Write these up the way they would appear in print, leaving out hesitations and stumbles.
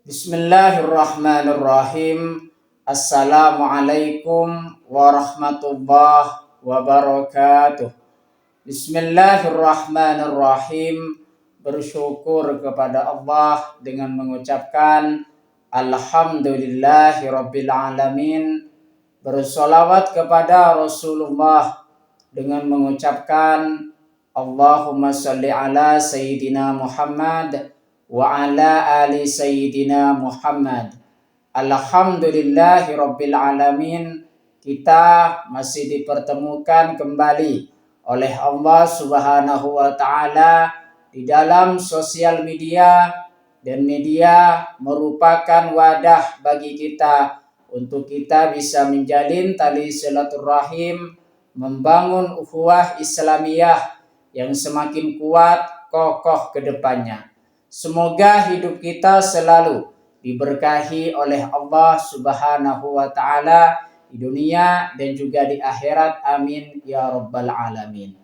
Bismillahirrahmanirrahim. Assalamualaikum warahmatullahi wabarakatuh. Bismillahirrahmanirrahim. Bersyukur kepada Allah dengan mengucapkan Alhamdulillahirabbil alamin. Bersolawat kepada Rasulullah dengan mengucapkan Allahumma sholli ala Sayyidina Muhammad wa ala ali Sayyidina Muhammad. Alhamdulillahirabbil alamin. Kita masih dipertemukan kembali oleh Allah Subhanahu wa taala di dalam sosial media, dan media merupakan wadah bagi kita untuk kita bisa menjalin tali silaturahim, membangun ukhuwah Islamiyah yang semakin kuat, kokoh ke depannya. Semoga hidup kita selalu diberkahi oleh Allah Subhanahu wa taala di dunia dan juga di akhirat. Amin ya rabbal alamin.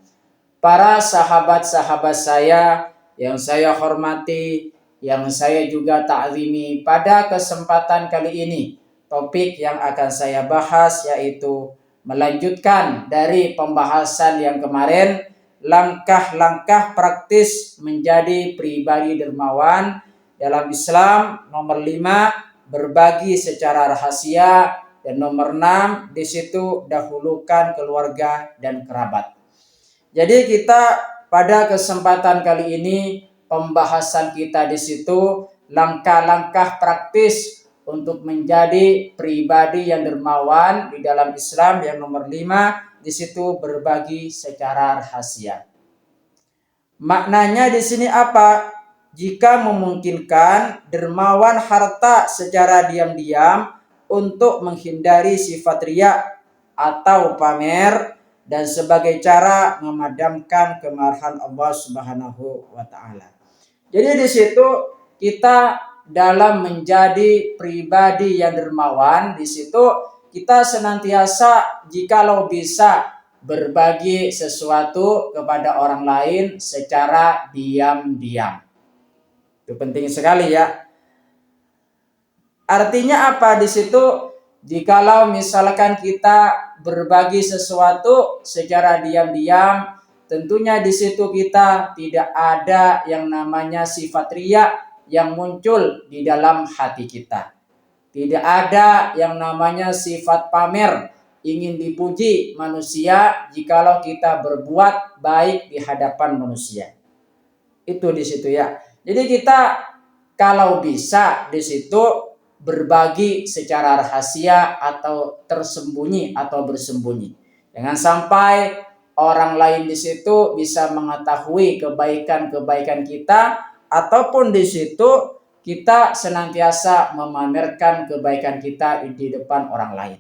Para sahabat-sahabat saya yang saya hormati, yang saya juga ta'zimi, pada kesempatan kali ini topik yang akan saya bahas yaitu melanjutkan dari pembahasan yang kemarin, langkah-langkah praktis menjadi pribadi dermawan dalam Islam. Nomor 5, berbagi secara rahasia, dan nomor 6, di situ dahulukan keluarga dan kerabat. Jadi kita pada kesempatan kali ini pembahasan kita di situ langkah-langkah praktis untuk menjadi pribadi yang dermawan di dalam Islam. Yang nomor 5 di situ berbagi secara rahasia. Maknanya di sini apa? Jika memungkinkan, dermawan harta secara diam-diam untuk menghindari sifat riya atau pamer, dan sebagai cara memadamkan kemarahan Allah Subhanahu wa taala. Jadi di situ kita dalam menjadi pribadi yang dermawan, di situ kita senantiasa jikalau bisa berbagi sesuatu kepada orang lain secara diam-diam. Itu penting sekali ya. Artinya apa di situ? Jikalau misalkan kita berbagi sesuatu secara diam-diam, tentunya di situ kita tidak ada yang namanya sifat riya yang muncul di dalam hati kita. Tidak ada yang namanya sifat pamer, ingin dipuji manusia jikalau kita berbuat baik di hadapan manusia. Itu di situ ya. Jadi kita kalau bisa di situ berbagi secara rahasia atau tersembunyi atau bersembunyi. Jangan sampai orang lain di situ bisa mengetahui kebaikan-kebaikan kita, ataupun di situ kita senantiasa memamerkan kebaikan kita di depan orang lain.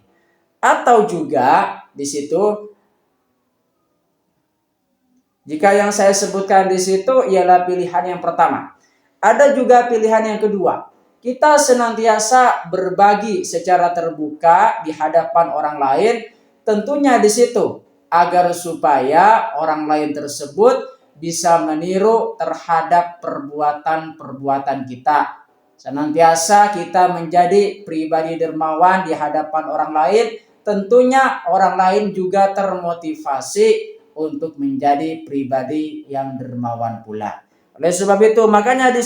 Atau juga di situ, jika yang saya sebutkan di situ ialah pilihan yang pertama, ada juga pilihan yang kedua. Kita senantiasa berbagi secara terbuka di hadapan orang lain, tentunya di situ agar supaya orang lain tersebut bisa meniru terhadap perbuatan-perbuatan kita. Senantiasa kita menjadi pribadi dermawan di hadapan orang lain, tentunya orang lain juga termotivasi untuk menjadi pribadi yang dermawan pula. Oleh sebab itu, makanya di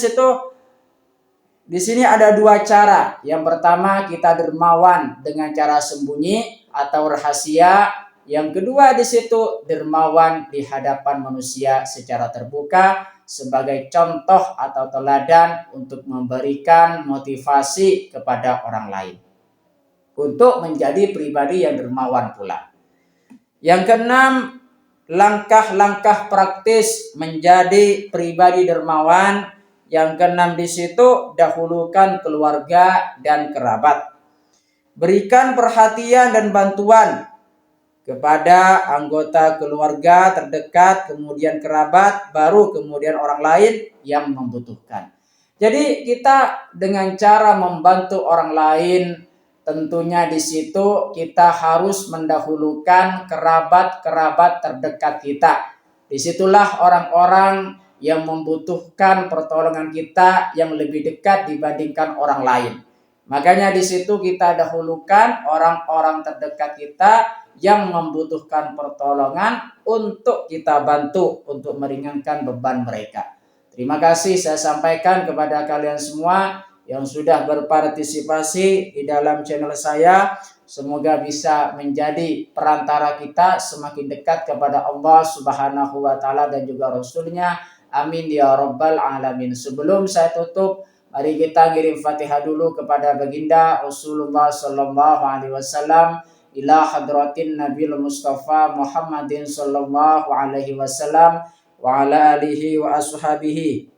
sini ada dua cara. Yang pertama, kita dermawan dengan cara sembunyi atau rahasia. Yang kedua di situ dermawan di hadapan manusia secara terbuka sebagai contoh atau teladan untuk memberikan motivasi kepada orang lain untuk menjadi pribadi yang dermawan pula. Yang keenam, langkah-langkah praktis menjadi pribadi dermawan. Yang keenam di situ dahulukan keluarga dan kerabat. Berikan perhatian dan bantuan kepada anggota keluarga terdekat, kemudian kerabat, baru kemudian orang lain yang membutuhkan. Jadi kita dengan cara membantu orang lain, tentunya di situ kita harus mendahulukan kerabat-kerabat terdekat kita. Disitulah orang-orang yang membutuhkan pertolongan kita yang lebih dekat dibandingkan orang lain. Makanya di situ kita dahulukan orang-orang terdekat kita yang membutuhkan pertolongan untuk kita bantu untuk meringankan beban mereka. Terima kasih saya sampaikan kepada kalian semua yang sudah berpartisipasi di dalam channel saya. Semoga bisa menjadi perantara kita semakin dekat kepada Allah Subhanahu wa taala dan juga Rasulnya. Amin ya rabbal alamin. Sebelum saya tutup, mari kita ngirim Fatihah dulu kepada baginda Rasulullah sallallahu alaihi wasallam ila hadratin Nabil Mustafa Muhammadin sallallahu alaihi wasallam wa ala alihi wa ashabihi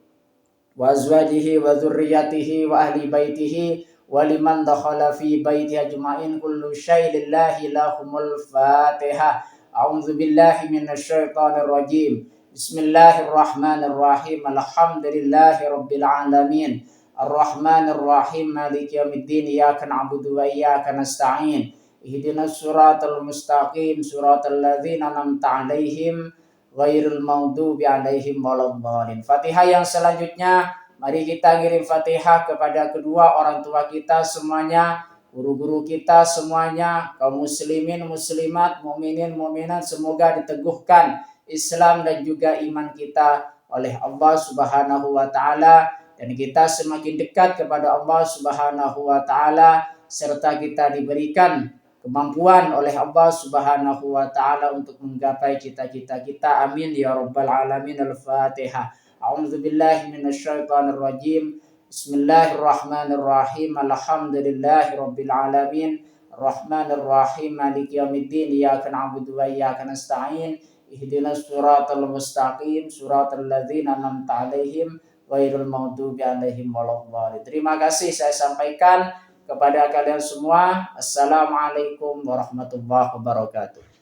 wa azwajihi wa dzurriyyatihi wa ahli baitihi wa liman dakhala fi baitihi ajma'in kullu syai'in lillahi lahumul Fatihah. A'udzu billahi minasyaitonir rajim. Bismillahirrahmanirrahim. Alhamdulillahi rabbil alamin. Ar-Rahmanir Rahim. Maliki yaumiddin. Iyyaka na'budu wa iyyaka nasta'in. Ihdinas siratal mustaqim. Siratal ladzina an'amta 'alaihim ghairil maghdubi 'alaihim waladdallin. Fatihah yang selanjutnya, mari kita ngirim Fatihah kepada kedua orang tua kita semuanya, guru-guru kita semuanya, kaum muslimin, muslimat, mukminin, mukminat, semoga diteguhkan Islam dan juga iman kita oleh Allah Subhanahu wa taala dan kita semakin dekat kepada Allah Subhanahu wa taala serta kita diberikan kemampuan oleh Allah Subhanahu wa taala untuk menggapai cita-cita kita. Amin ya rabbal alamin. Al-Fatihah. A'udzu billahi minasyaitonir rajim. Bismillahirrahmanirrahim. Alhamdulillahi rabbil alamin. Ar-Rahmanir Rahim. Maliki yaumiddin. Iyyaka na'budu wa iyyaka nasta'in. Ihdinas siratal mustaqim. Siratal ladzina an'amta 'alaihim ghairil maghdubi 'alaihim waladdallin. Terima kasih saya sampaikan kepada kalian semua. Assalamualaikum warahmatullahi wabarakatuh.